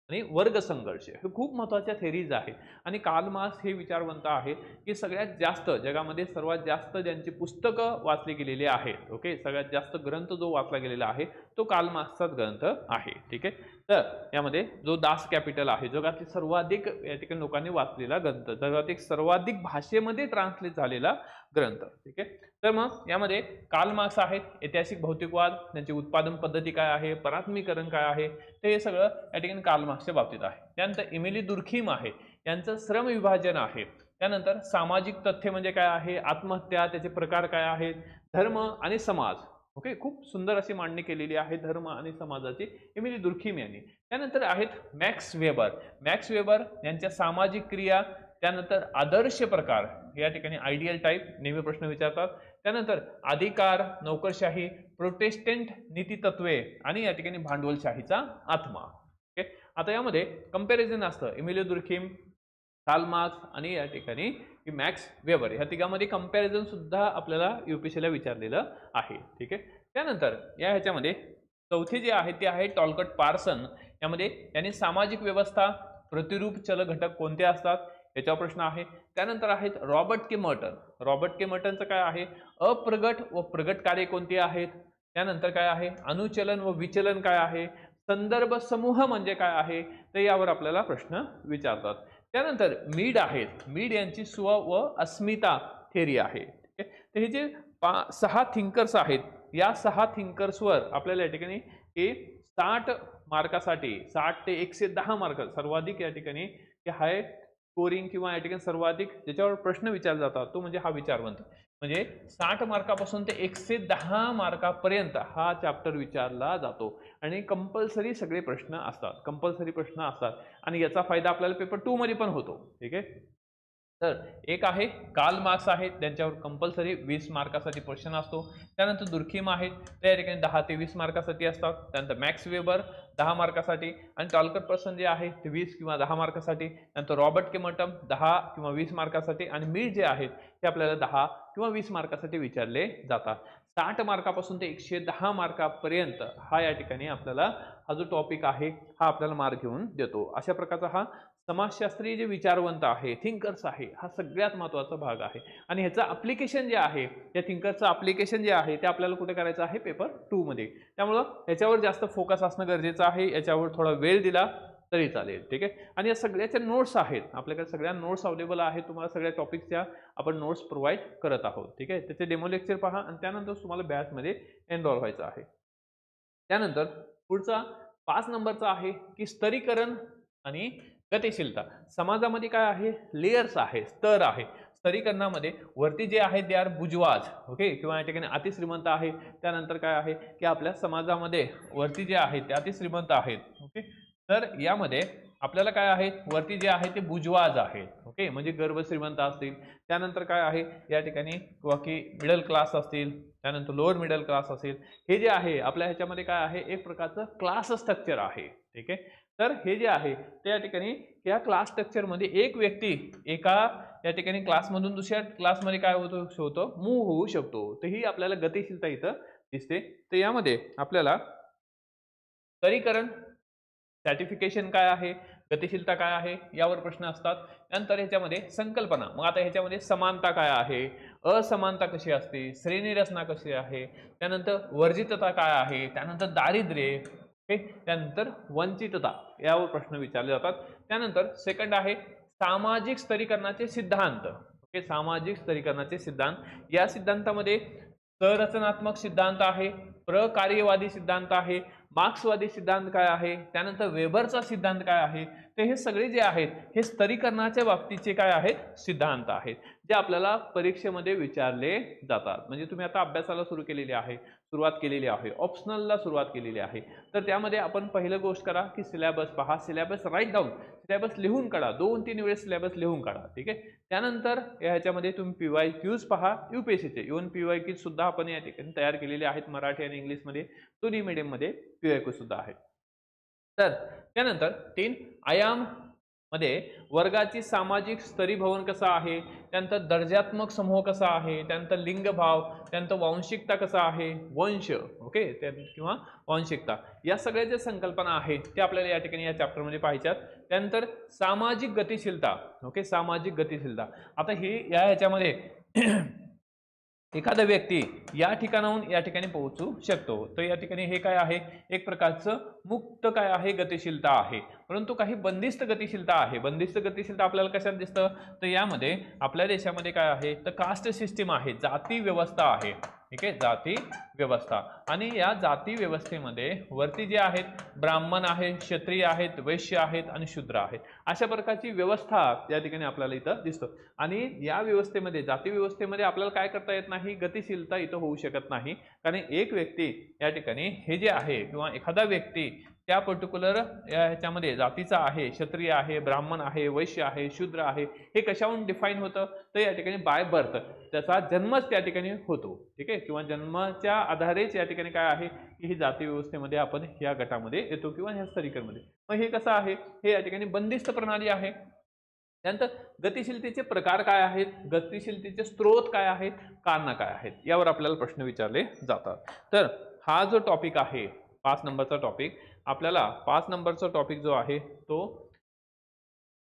आणि वर्ग संघर्ष, हे खूप महत्त्वाच्या थेरीज आहेत. आणि कार्ल मार्क्स हे विचारवंत आहेत की सगळ्यात जास्त जगामध्ये सर्वात जास्त ज्यांची पुस्तकं वाचली गेलेली आहेत, ओके, सगळ्यात जास्त ग्रंथ जो वाचला गेलेला आहे तो कार्ल मार्क्सचाच ग्रंथ आहे. ठीक आहे, तर यामध्ये जो दास कॅपिटल आहे, जगातील सर्वाधिक या ठिकाणी लोकांनी वाचलेला ग्रंथ, सर्वाधिक भाषेमध्ये ट्रान्सलेट झालेला ग्रंथ. ठीक आहे, तर मग यामध्ये कार्ल मार्क्स आहेत, ऐतिहासिक भौतिकवाद, त्यांची उत्पादन पद्धती काय आहे, परात्मीकरण काय आहे, ते हे सगळं या ठिकाणी कार्ल मार्क्सच्या बाबतीत आहे. त्यानंतर एमिली दुर्खीम आहे, यांचं श्रम विभाजन आहे. त्यानंतर सामाजिक तथ्य म्हणजे काय आहे, आत्महत्या, त्याचे प्रकार काय आहेत, धर्म आणि समाज. ओके, खूप सुंदर अशी मांडणी केलेली आहे धर्म आणि समाजाची एमिली दुर्खीम यांनी. त्यानंतर आहेत मॅक्स वेबर. मॅक्स वेबर यांच्या सामाजिक क्रिया, त्यानंतर आदर्श प्रकार, या ठिकाणी आयडियल टाईप नेहमी प्रश्न विचारतात. त्यानंतर अधिकार, नोकरशाही, प्रोटेस्टंट नीतितत्वे आणि या ठिकाणी भांडवलशाहीचा आत्मा. ओके, आता यामध्ये कंपॅरिझन असतं एमिली दुर्खीम, कार्ल मार्क्स आणि या ठिकाणी मॅक्स वेबर, ह्या तिघांमध्ये कंपॅरिझन सुद्धा आपल्याला यूपीएससीला विचारलेलं आहे. ठीक आहे, त्यानंतर ह्याच्यामध्ये चौथे जे आहे ते आहे टॉलकट पार्सन. यामध्ये त्यांनी सामाजिक व्यवस्था, प्रतिरूप चल घटक कोणते असतात याच्यावर प्रश्न आहे. त्यानंतर आहेत रॉबर्ट के मर्टन. रॉबर्ट के मर्टनचं काय आहे, अप्रगट व प्रगट कार्य कोणती आहेत. त्यानंतर काय आहे, अनुचलन व विचलन काय आहे, संदर्भ समूह म्हणजे काय आहे, तर यावर आपल्याला प्रश्न विचारतात. त्यानंतर मीड आहेत, मीड यांची स्व व अस्मिता थेरी आहे. ठीक आहे, तर हे जे 6 थिंकर्स आहेत, या 6 थिंकर्सवर आपल्याला या ठिकाणी 60 मार्कासाठी 60 ते 110 मार्क सर्वाधिक या ठिकाणी हाय स्कोरिंग किंवा या ठिकाणी सर्वाधिक ज्याच्यावर प्रश्न विचारले जातात तो म्हणजे हा विचारवंत. म्हणजे 60 मार्कापासून ते 110 मार्कापर्यंत हा चॅप्टर विचारला जातो आणि कंपल्सरी सगळे प्रश्न असतात, कंपल्सरी प्रश्न असतात आणि याचा फायदा आपल्याला पेपर 2 मध्ये पण होतो. ठीक आहे, तर एक आहे कार्ल मार्क्स आहेत, त्यांच्यावर कंपल्सरी 20 मार्कासाठी क्वेश्चन असतो. त्यानंतर दुर्खीम आहेत, त्या या ठिकाणी 10 ते 20 मार्कासाठी असतात. त्यानंतर मॅक्स वेबर 10 मार्कासाठी आणि टॉलकट पर्सन जे आहे ते 20 किंवा 10 मार्कासाठी. नंतर रॉबर्ट के मर्टन 10 किंवा 20 मार्कासाठी आणि मीड जे आहेत ते आपल्याला 10 किंवा 20 मार्कासाठी विचारले जातात. 60 मार्कापासून ते 110 मार्कापर्यंत हा या ठिकाणी आपल्याला हा जो टॉपिक आहे हा आपल्याला मार्क घेऊन देतो. अशा प्रकारचा हा समाजशास्त्रीय जे विचारवंत आहे, थिंकर्स आहे, हा सगळ्यात महत्त्वाचा भाग आहे. आणि ह्याचं अप्लिकेशन जे आहे, त्या थिंकरचं अप्लिकेशन जे आहे ते आपल्याला कुठे करायचं आहे, पेपर 2 मध्ये. त्यामुळं ह्याच्यावर जास्त फोकस असणं गरजेचं आहे, याच्यावर थोडा वेळ दिला तरी चालेल. ठीक आहे, आणि या सगळ्याच्या नोट्स आहेत आपल्याकडे, सगळ्या नोट्स अवेलेबल आहेत, तुम्हाला सगळ्या टॉपिक्सच्या आपण नोट्स प्रोव्हाइड करत आहोत. ठीक आहे, त्याचे डेमो लेक्चर पहा आणि त्यानंतर तुम्हाला बॅचमध्ये एनरोल व्हायचं आहे. त्यानंतर पुढचा 5 नंबरचा आहे की स्तरीकरण आणि गतिशीलता. समाजामध्ये काय आहे, लेयर्स आहे, स्तर आहे. स्तरीकरणामध्ये वरती जे आहे ते आर बुजवाज, ओके, किंवा या ठिकाणी अतिश्रीमंत आहे. त्यानंतर काय आहे की आपल्या समाजामध्ये वरती जे आहे ते अतिश्रीमंत आहेत. ओके, तर यामध्ये आपल्याला काय आहे, वरती जे आहे ते बुजवाज आहेत. ओके, म्हणजे गर्भ श्रीमंत असतील. त्यानंतर काय आहे या ठिकाणी किंवा की मिडल क्लास असतील, त्यानंतर लोअर मिडल क्लास असेल. हे जे आहे आपल्या ह्याच्यामध्ये काय आहे एक प्रकारचं क्लास स्ट्रक्चर आहे. ठीक आहे, तर हे जे आहे ते या ठिकाणी या क्लास स्ट्रक्चरमध्ये एक व्यक्ती एका या ठिकाणी क्लासमधून दुसऱ्या क्लासमध्ये काय होतो मूव्ह होऊ शकतो. तर ही आपल्याला गतिशीलता इथं दिसते. तर यामध्ये आपल्याला स्तरीकरण, सर्टिफिकेशन काय आहे, गतिशीलता काय आहे यावर प्रश्न असतात. नंतर ह्याच्यामध्ये संकल्पना, मग आता ह्याच्यामध्ये समानता काय आहे, असमानता कशी असते, श्रेणी रचना कशी आहे, त्यानंतर वर्जितता काय आहे, त्यानंतर दारिद्र्य, त्यानंतर वंचितता यावर प्रश्न विचारले जातात. त्यानंतर सेकंड आहे सामाजिक स्तरीकरणाचे सिद्धांत. ओके, सामाजिक स्तरीकरणाचे सिद्धांत. या सिद्धांतामध्ये संरचनात्मक सिद्धांत आहे, प्रकार्यवादी सिद्धांत आहे, मार्क्सवादी सिद्धांत काय आहे, त्यानंतर वेबरचा सिद्धांत काय आहे. ते हे सगळे जे आहेत हे स्तरीकरणाच्या बाबतीचे काय आहेत सिद्धांत आहेत, जे आपल्याला परीक्षेमध्ये विचारले जातात. म्हणजे तुम्ही आता अभ्यासाला सुरुवात केलेली आहे, ऑप्शनलला सुरुवात केलेली आहे. तर त्यामध्ये आपण पहिलं गोष्ट करा की सिलेबस पहा, सिलेबस राईट डाऊन, सिलेबस लिहून काढा, 2-3 वेळेस सिलेबस लिहून काढा. ठीक आहे, त्यानंतर ह्याच्यामध्ये तुम्ही PYQs पहा, UPSCचे इव्हन PYQs सुद्धा आपण या ठिकाणी तयार केलेले आहेत, मराठी आणि इंग्लिशमध्ये, दोन्ही मीडियममध्ये PYQ सुद्धा आहे. तर त्यानंतर 3 आयाम मध्ये वर्गाची सामाजिक स्तरीभवन कसं आहे, त्यानंतर दर्जात्मक समूह कसा आहे, त्यानंतर लिंगभाव, त्यानंतर वांशिकता कसा आहे, वंश, ओके, किंवा वांशिकता, या सगळ्या ज्या संकल्पना आहेत ते आपल्याला या ठिकाणी या चॅप्टरमध्ये पाहायच्यात. त्यानंतर सामाजिक गतिशीलता. ओके, सामाजिक गतिशीलता. आता ही ह्याच्यामध्ये एखादा व्यक्ती या ठिकाणाहून या ठिकाणी पोहोचू शकतो. तर या ठिकाणी हे काय आहे एक प्रकारचं मुक्त काय आहे गतिशीलता आहे. परंतु काही बंदिस्त गतिशीलता आहे. बंदिस्त गतिशीलता आपल्याला कशात दिसतं, तर यामध्ये आपल्या देशामध्ये काय आहे तर कास्ट सिस्टीम आहे, जाती व्यवस्था आहे. ठीक आहे, जाती व्यवस्था. आणि या जाती व्यवस्थेमध्ये वरती जे आहेत ब्राह्मण आहेत, क्षत्रिय आहेत, वैश्य आहेत आणि शूद्र आहेत, अशा प्रकारची व्यवस्था या ठिकाणी आपल्याला इथं दिसतं. आणि या व्यवस्थेमध्ये, जाती व्यवस्थेमध्ये आपल्याला काय करता येत नाही, गतिशीलता इथं होऊ शकत नाही. कारण एक व्यक्ती या ठिकाणी हे जे आहे किंवा एखादा व्यक्ती त्या पर्टिक्युलर ह्याच्यामध्ये जातीचा आहे, क्षत्रिय आहे, ब्राह्मण आहे, वैश्य आहे, शूद्र आहे, हे कशावरून डिफाईन होतं, तर या ठिकाणी बाय बर्थ, त्याचा जन्मच त्या ठिकाणी होतो. ठीक आहे, किंवा जन्माच्या आधारेच या ठिकाणी काय आहे की ही जाती व्यवस्थेमध्ये आपण या गटामध्ये येतो किंवा ह्या स्तरीकरणामध्ये. मग हे कसं आहे, हे या ठिकाणी बंदिस्त प्रणाली आहे. त्यानंतर गतिशीलतेचे प्रकार काय आहेत, गतिशीलतेचे स्रोत काय आहेत, कारणं काय आहेत, यावर आपल्याला प्रश्न विचारले जातात. तर हा जो टॉपिक आहे 5 नंबरचा टॉपिक, आपल्याला 5 नंबरचा टॉपिक जो आहे तो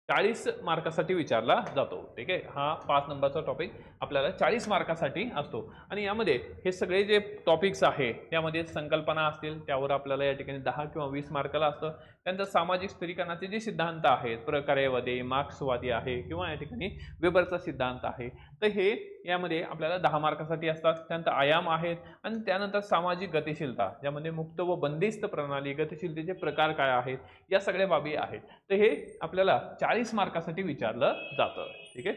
40 मार्कासाठी विचारला जातो. ठीक आहे, हा 5 नंबरचा टॉपिक आपल्याला 40 मार्कासाठी असतो. आणि यामध्ये हे सगळे जे टॉपिक्स आहे त्यामध्ये संकल्पना असतील, त्यावर आपल्याला या ठिकाणी 10 किंवा 20 मार्काला असतं. त्यानंतर सामाजिक स्तरीकरणाचे जे सिद्धांत आहेत, प्रकार्यवादी, मार्क्सवादी आहे किंवा या ठिकाणी वेबरचा सिद्धांत आहे, तर हे यामध्ये आपल्याला 10 मार्कासाठी असतात. त्यानंतर आयाम आहेत आणि त्यानंतर सामाजिक गतिशीलता, ज्यामध्ये मुक्त व बंदिस्त प्रणाली, गतिशीलतेचे प्रकार काय आहेत, या सगळ्या बाबी आहेत. तर हे आपल्याला 40 मार्कासाठी विचारलं जातं. ठीक आहे,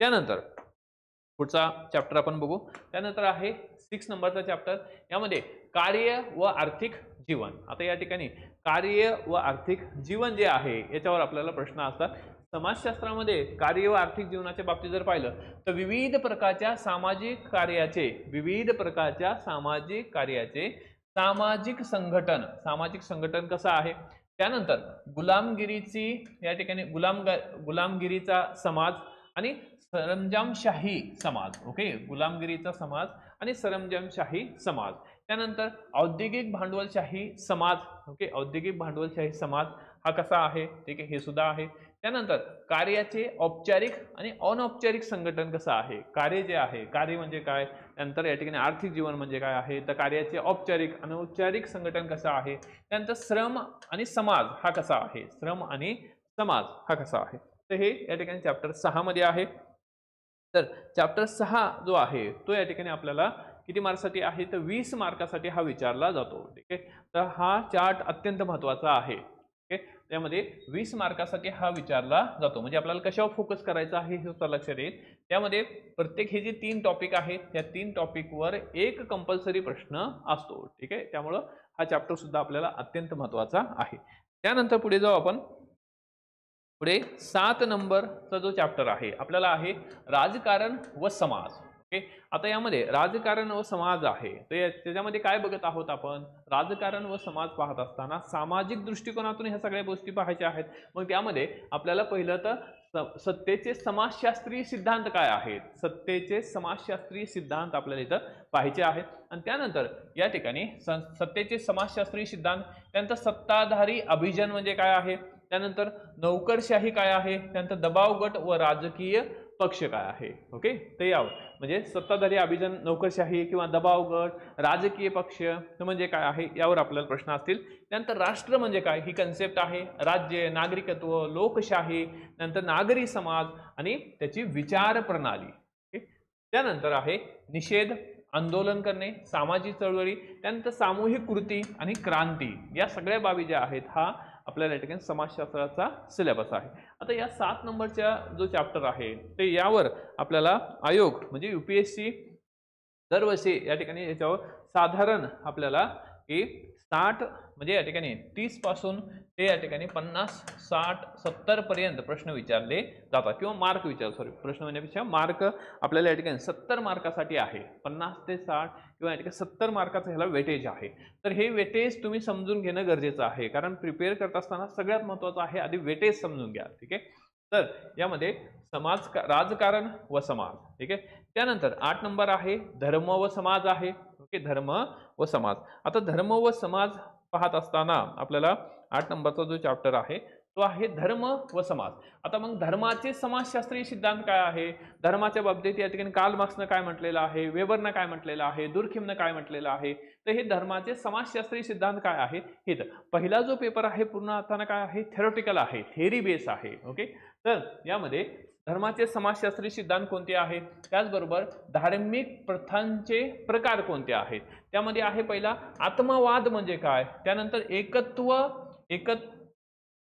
त्यानंतर पुढचा चॅप्टर आपण बघू. त्यानंतर आहे 6 नंबरचा चॅप्टर, यामध्ये कार्य व आर्थिक जीवन. आता या ठिकाणी कार्य व आर्थिक जीवन जे आहे याच्यावर आपल्याला प्रश्न असतात. समाजशास्त्रामध्ये कार्य व आर्थिक जीवनाच्या बाबतीत जर पाहिलं तर विविध प्रकारच्या सामाजिक कार्याचे सामाजिक संघटन कसं आहे. त्यानंतर गुलामगिरीची या ठिकाणी गुलामगिरीचा समाज आणि सरंजामशाही समाज. ओके, गुलामगिरीचा समाज आणि सरंजामशाही समाज. त्यानंतर औद्योगिक भांडवलशाही समाज. ओके, औद्योगिक भांडवलशाही समाज हा कसा आहे, ठीक आहे, हे सुद्धा आहे. त्यानंतर कार्याचे औपचारिक आणि अनौपचारिक संघटन कसं आहे. कार्य जे आहे, कार्य म्हणजे काय, त्यानंतर या ठिकाणी आर्थिक जीवन म्हणजे काय आहे, तर कार्याचे औपचारिक अनौपचारिक संघटन कसं आहे. त्यानंतर श्रम आणि समाज हा कसा आहे, श्रम आणि समाज हा कसा आहे. तर हे या ठिकाणी चॅप्टर 6 मध्ये आहे. तर चॅप्टर 6 जो आहे तो या ठिकाणी आपल्याला किती मार्क्ससाठी आहे, तर 20 मार्कासाठी हा विचारला जातो. ठीक आहे, तर हा चार्ट अत्यंत महत्त्वाचा आहे. ओके, त्यामध्ये 20 मार्कासाठी हा विचारला जातो. म्हणजे आपल्याला कशावर फोकस करायचा आहे हे सुद्धा लक्षात येईल. त्यामध्ये प्रत्येक हे जे 3 टॉपिक आहेत त्या 3 टॉपिकवर एक कंपल्सरी प्रश्न असतो. ठीक आहे, त्यामुळं हा चॅप्टर सुद्धा आपल्याला अत्यंत महत्त्वाचा आहे. त्यानंतर पुढे जाऊ आपण पुढे 7 नंबरचा जो चॅप्टर आहे आपल्याला आहे राजकारण व समाज. ओके, आता यामध्ये राजकारण व समाज आहे, तर त्याच्यामध्ये काय बघत आहोत आपण? राजकारण व समाज पाहत असताना सामाजिक दृष्टिकोनातून ह्या सगळ्या गोष्टी पाहायच्या आहेत. मग त्यामध्ये आपल्याला पहिलं तर सत्तेचे समाजशास्त्रीय सिद्धांत काय आहेत, सत्तेचे समाजशास्त्रीय सिद्धांत आपल्याला इथं पाहायचे आहेत. आणि त्यानंतर या ठिकाणी सत्तेचे समाजशास्त्रीय सिद्धांत, त्यानंतर सत्ताधारी अभिजन म्हणजे काय आहे, त्यानंतर नोकरशाही काय आहे, त्यानंतर दबाव गट व राजकीय पक्ष काय आहे. ओके, ते यावं म्हणजे सत्ताधारी अभिजन, नोकरशाही किंवा दबाव गट, राजकीय पक्ष म्हणजे काय आहे यावर आपल्याला प्रश्न असतील. त्यानंतर राष्ट्र म्हणजे काय ही कन्सेप्ट आहे, राज्य, नागरिकत्व, लोकशाही, नंतर नागरी समाज आणि त्याची विचार प्रणाली. त्यानंतर आहे निषेध, आंदोलन करणे, सामाजिक चळवळी, त्यानंतर सामूहिक कृती आणि क्रांती, या सगळ्या बाबी ज्या आहेत हा आपल्याला या ठिकाणी समाजशास्त्राचा सिलेबस आहे. आता या 7 नंबरचा जो चॅप्टर आहे ते यावर आपल्याला आयोग म्हणजे UPSC दरवर्षी या ठिकाणी याच्यावर साधारण आपल्याला 60 म्हणजे या ठिकाणी 30 पासून ते या ठिकाणी 50, 60, 70 पर्यंत प्रश्न विचारले जातात किंवा मार्क प्रश्न म्हणण्यापेक्षा मार्क आपल्याला या ठिकाणी 70 मार्कासाठी आहे. 50 ते 60 किंवा या ठिकाणी 70 मार्काचं ह्याला वेटेज आहे. तर हे वेटेज तुम्ही समजून घेणं गरजेचं आहे, कारण प्रिपेअर करत असताना सगळ्यात महत्त्वाचं आहे आधी वेटेज समजून घ्या. ठीक आहे, तर यामध्ये राजकारण व समाज. ठीक आहे, त्यानंतर 8 नंबर आहे धर्म व समाज आहे. ओके, धर्म व समाज. आता धर्म व समाज पाहत असताना आपल्याला 8 नंबरचा जो चॅप्टर आहे तो आहे धर्म व समाज. आता मग धर्माचे समाजशास्त्रीय सिद्धांत काय आहे, धर्माच्या बाबतीत या ठिकाणी कार्ल मार्क्सनं काय म्हटलेलं आहे, वेबरनं काय म्हटलेलं आहे, दुर्खिमनं काय म्हटलेलं आहे, तर हे धर्माचे समाजशास्त्रीय सिद्धांत काय आहे हे. तर पहिला जो पेपर आहे पूर्ण अर्थानं काय आहे, थेरोटिकल आहे, थेरी बेस आहे. ओके, तर यामध्ये धर्माचे समाजशास्त्रीय सिद्धांत कोणते आहेत, त्याचबरोबर धार्मिक प्रथांचे प्रकार कोणते आहेत, त्यामध्ये आहे पहिला आत्मवाद म्हणजे काय, त्यानंतर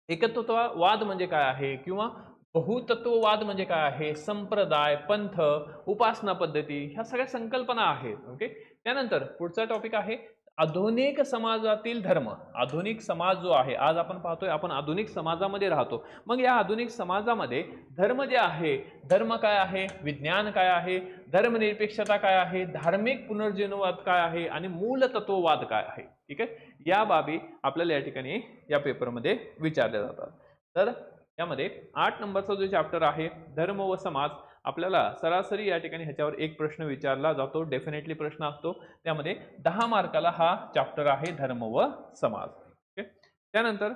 एकत्ववाद म्हणजे काय आहे किंवा बहुतत्ववाद म्हणजे काय आहे, संप्रदाय, पंथ, उपासना पद्धती, ह्या सगळ्या संकल्पना आहेत. ओके, त्यानंतर पुढचा टॉपिक आहे आधुनिक समाजातील धर्म. आधुनिक समाज जो आहे, आज आपण पाहतोय आपण आधुनिक समाजामध्ये राहतो. मग या आधुनिक समाजामध्ये धर्म जे आहे, धर्म काय आहे, विज्ञान काय आहे, धर्मनिरपेक्षता काय आहे, धार्मिक पुनर्जीवनवाद काय आहे आणि मूलतत्ववाद काय आहे. ठीक आहे, या बाबी आपल्याला या ठिकाणी या पेपरमध्ये विचारल्या जातात. तर यामध्ये 8 नंबरचा जो चॅप्टर आहे धर्म व समाज, आपल्याला सरासरी या ठिकाणी ह्याच्यावर एक प्रश्न विचारला जातो, डेफिनेटली प्रश्न असतो. त्यामध्ये 10 मार्काला हा चॅप्टर आहे धर्म व समाज. ओके, त्यानंतर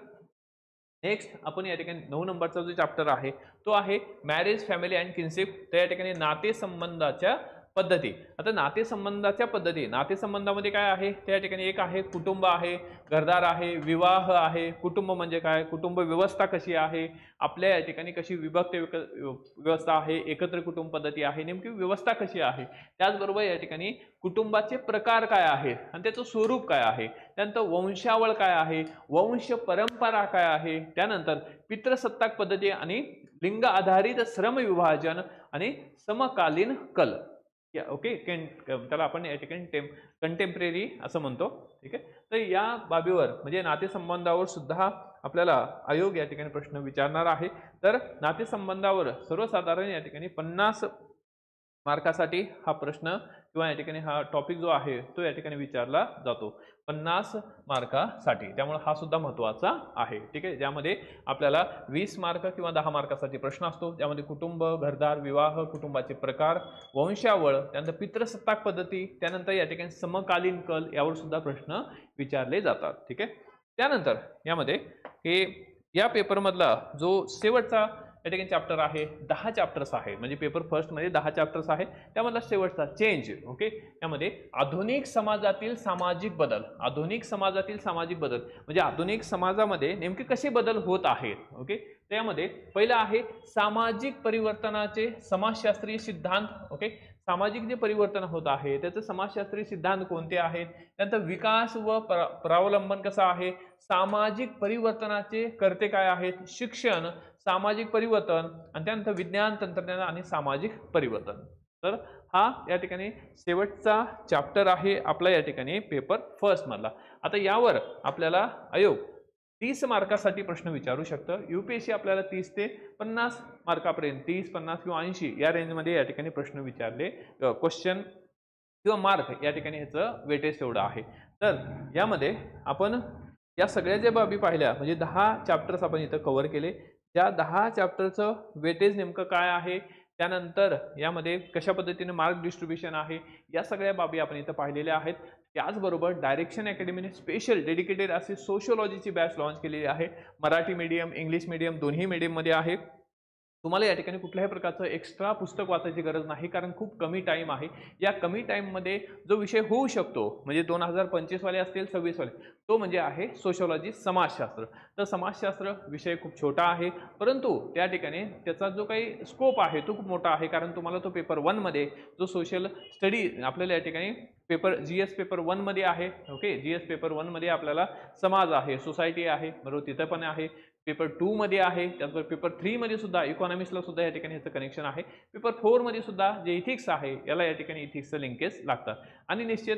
नेक्स्ट आपण या ठिकाणी 9 नंबरचा जो चॅप्टर आहे तो आहे मॅरेज, फॅमिली अँड किनशिप. तर या ठिकाणी नातेसंबंधाच्या पद्धती. आता नातेसंबंधाच्या पद्धती, नातेसंबंधामध्ये काय आहे त्या ठिकाणी एक आहे कुटुंब आहे, घरदार आहे, विवाह आहे. कुटुंब म्हणजे काय, कुटुंब व्यवस्था कशी आहे, आपल्या या ठिकाणी कशी विभक्त व्यवस्था आहे, एकत्र कुटुंब पद्धती आहे, नेमकी व्यवस्था कशी आहे. त्याचबरोबर या ठिकाणी कुटुंबाचे प्रकार काय आहेत आणि त्याचं स्वरूप काय आहे, त्यानंतर वंशावळ काय आहे, वंश परंपरा काय आहे, त्यानंतर पितृसत्ताक पद्धती आणि लिंग आधारित श्रम विभाजन आणि समकालीन कल. ओके, त्याला आपण या ठिकाणी कंटेम्पररी असं म्हणतो. ठीक आहे, तर या बाबीवर म्हणजे नातेसंबंधावर सुद्धा आपल्याला आयोग या ठिकाणी प्रश्न विचारणार आहे. तर नातेसंबंधावर सर्वसाधारण या ठिकाणी 50 मार्कासाठी हा प्रश्न किंवा या ठिकाणी हा टॉपिक जो आहे तो या ठिकाणी विचारला जातो 50 मार्कासाठी. त्यामुळे हा सुद्धा महत्त्वाचा आहे. ठीक आहे, ज्यामध्ये आपल्याला 20 मार्क किंवा 10 मार्कासाठी प्रश्न असतो. त्यामध्ये कुटुंब, घरदार, विवाह, कुटुंबाचे प्रकार, वंशावळ, त्यानंतर पितृसत्ताक पद्धती, त्यानंतर या ठिकाणी समकालीन कल यावर सुद्धा प्रश्न विचारले जातात. ठीक आहे, त्यानंतर यामध्ये हे या पेपरमधला जो शेवटचा या ठिकाणी चॅप्टर आहे, 10 चॅप्टर्स आहे, म्हणजे पेपर फर्स्ट मध्ये 10 चॅप्टर्स आहे. त्यामधला शेवटचा चेंज. ओके, त्यामध्ये आधुनिक समाजातील सामाजिक बदल. आधुनिक समाजातील सामाजिक बदल म्हणजे आधुनिक समाजामध्ये नेमके कसे बदल होत आहेत. ओके, त्यामध्ये पहिला आहे सामाजिक परिवर्तनाचे समाजशास्त्रीय सिद्धांत. ओके, सामाजिक जे परिवर्तन होत आहे त्याचे समाजशास्त्रीय सिद्धांत कोणते आहेत, त्यानंतर विकास व प्रावलंबन कसा आहे, सामाजिक परिवर्तनाचे कर्ते काय आहेत, शिक्षण, सामाजिक परिवर्तन आणि त्यानंतर विज्ञान, तंत्रज्ञान आणि सामाजिक परिवर्तन. तर हा या ठिकाणी शेवटचा चॅप्टर आहे आपला या ठिकाणी पेपर फर्स्ट मधला. आता यावर आपल्याला आयोग 30 मार्कासाठी प्रश्न विचारू शकतं. UPSC आपल्याला 30 ते 50 मार्कापर्यंत 30, 50 किंवा 80 या रेंजमध्ये या ठिकाणी प्रश्न विचारले, क्वेश्चन किंवा मार्क या ठिकाणी ह्याचं वेटेज तेवढं आहे. तर यामध्ये आपण या सगळ्या ज्या बाबी पाहिल्या, म्हणजे 10 चॅप्टर्स आपण इथं कव्हर केले. त्या 10 चॅप्टरचं वेटेज नेमकं काय आहे, त्यानंतर यामध्ये कशा पद्धतीने मार्क डिस्ट्रीब्युशन आहे, या सगळ्या बाबी आपण इथं पाहिलेल्या आहेत. त्याचबरोबर डायरेक्शन अकॅडमीने स्पेशल डेडिकेटेड अशी सोशिओलॉजीची बॅच लॉन्च केलेली आहे. मराठी मीडियम, इंग्लिश मीडियम दोन्ही मीडियममध्ये आहे. तुम्हाला या ठिकाणी कुठल्याही प्रकारचं एक्स्ट्रा पुस्तक वाचायची गरज नाही, कारण खूप कमी टाईम आहे. या कमी टाईममध्ये जो विषय होऊ शकतो, म्हणजे 2025 वाले असतील, 26 वाले, तो म्हणजे आहे सोशिओलॉजी, समाजशास्त्र. तर समाजशास्त्र विषय खूप छोटा आहे, परंतु त्या ठिकाणी त्याचा जो काही स्कोप आहे तो खूप मोठा आहे. कारण तुम्हाला तो पेपर 1 मध्ये जो सोशल स्टडी आपल्याला या ठिकाणी पेपर GS पेपर 1 मध्ये आहे. ओके, GS पेपर 1 मध्ये आपल्याला समाज आहे, सोसायटी आहे, बरोबर, तिथं पण आहे. पेपर 2 मध्ये आहे, त्याचबरोबर पेपर 3 मध्ये सुद्धा इकॉनॉमिक्सला सुद्धा या ठिकाणी ह्याचं कनेक्शन आहे. पेपर 4 मध्ये सुद्धा जे इथिक्स आहे याला या ठिकाणी इथिक्सचं लिंकेज लागतं. आणि निश्चित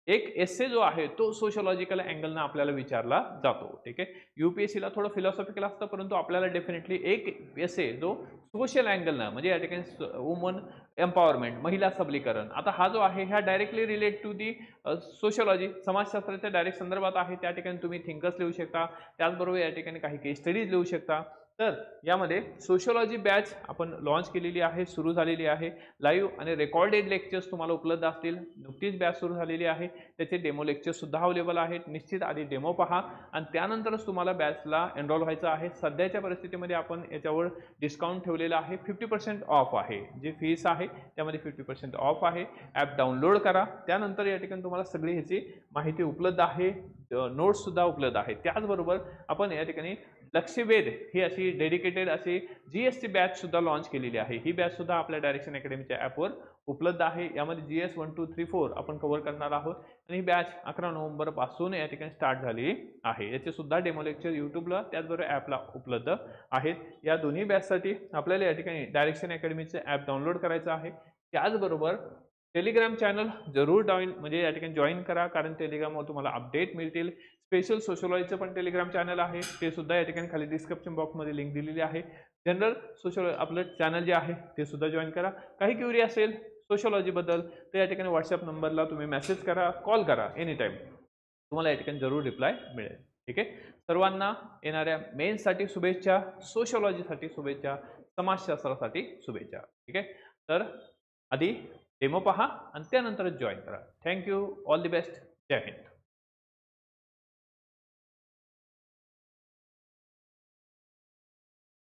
एक एस्से जो आहे तो सोशिओलॉजिकल अँगलनं आपल्याला विचारला जातो. ठीक आहे, UPSCला थोडं फिलॉसॉफिकल असतं, परंतु आपल्याला डेफिनेटली एक एस्से जो सोशल अँगलनं, म्हणजे या ठिकाणी वुमन एम्पॉवरमेंट, महिला सबलीकरण, आता हा जो आहे ह्या directly relate to the sociology, समाजशास्त्राच्या डायरेक्ट संदर्भात आहे. त्या ठिकाणी तुम्ही थिंकर्स लिहू शकता, त्याचबरोबर या ठिकाणी काही केस स्टडीज लिहू शकता. तर यामध्ये सोशिओलॉजी बॅच आपण लॉन्च केलेली आहे, सुरू झालेली आहे. लाईव्ह आणि रेकॉर्डेड लेक्चर्स तुम्हाला उपलब्ध असतील. नुकतीच बॅच सुरू झालेली आहे, त्याचे डेमो लेक्चर्स सुद्धा अवेलेबल आहेत. निश्चित आधी डेमो पहा आणि त्यानंतरच तुम्हाला बॅचला एनरोल व्हायचं आहे. सध्याच्या परिस्थितीमध्ये आपण याच्यावर डिस्काउंट ठेवलेला आहे, 50% ऑफ आहे. जी फीस आहे त्यामध्ये 50% ऑफ आहे. ॲप डाउनलोड करा, त्यानंतर या ठिकाणी तुम्हाला सगळी ह्याची माहिती उपलब्ध आहे, नोट्स सुद्धा उपलब्ध आहे. त्याचबरोबर आपण या ठिकाणी लक्षवेध ही अशी डेडिकेटेड अशी GSची बॅच सुद्धा लॉन्च केलेली आहे. ही बॅच सुद्धा आपल्या डायरेक्शन अकॅडमीच्या ॲपवर उपलब्ध आहे. यामध्ये GS 1, 2, 3, 4 आपण कव्हर करणार आहोत आणि ही बॅच 11 नोव्हेंबर पासून या ठिकाणी स्टार्ट झाली आहे. याचे सुद्धा डेमो लेक्चर यूट्यूबला त्याचबरोबर ॲपला उपलब्ध आहेत. या दोन्ही बॅचसाठी आपल्याला या ठिकाणी डायरेक्शन अकॅडमीचे ॲप डाउनलोड करायचं आहे. त्याचबरोबर टेलिग्राम चॅनल जरूर म्हणजे या ठिकाणी जॉईन करा, कारण टेलिग्रामवर तुम्हाला अपडेट मिळतील. स्पेशल सोशिओलॉजीचं पण टेलिग्राम चॅनल आहे, ते सुद्धा या ठिकाणी खाली डिस्क्रिप्शन बॉक्समध्ये लिंक दिलेली आहे. जनरल सोशिओलॉजी आपलं चॅनल जे आहे ते सुद्धा जॉईन करा. काही क्युरी असेल सोशिओलॉजीबद्दल तर या ठिकाणी व्हॉट्सअप नंबरला तुम्ही मेसेज करा, कॉल करा, एनी टाईम, तुम्हाला या ठिकाणी जरूर रिप्लाय मिळेल. ठीक आहे, सर्वांना येणाऱ्या मेन्ससाठी शुभेच्छा, सोशिओलॉजीसाठी शुभेच्छा, समाजशास्त्रासाठी शुभेच्छा. ठीक आहे, तर आधी डेमो पहा आणि त्यानंतरच जॉईन करा. थँक्यू, ऑल दी बेस्ट, जय हिंद.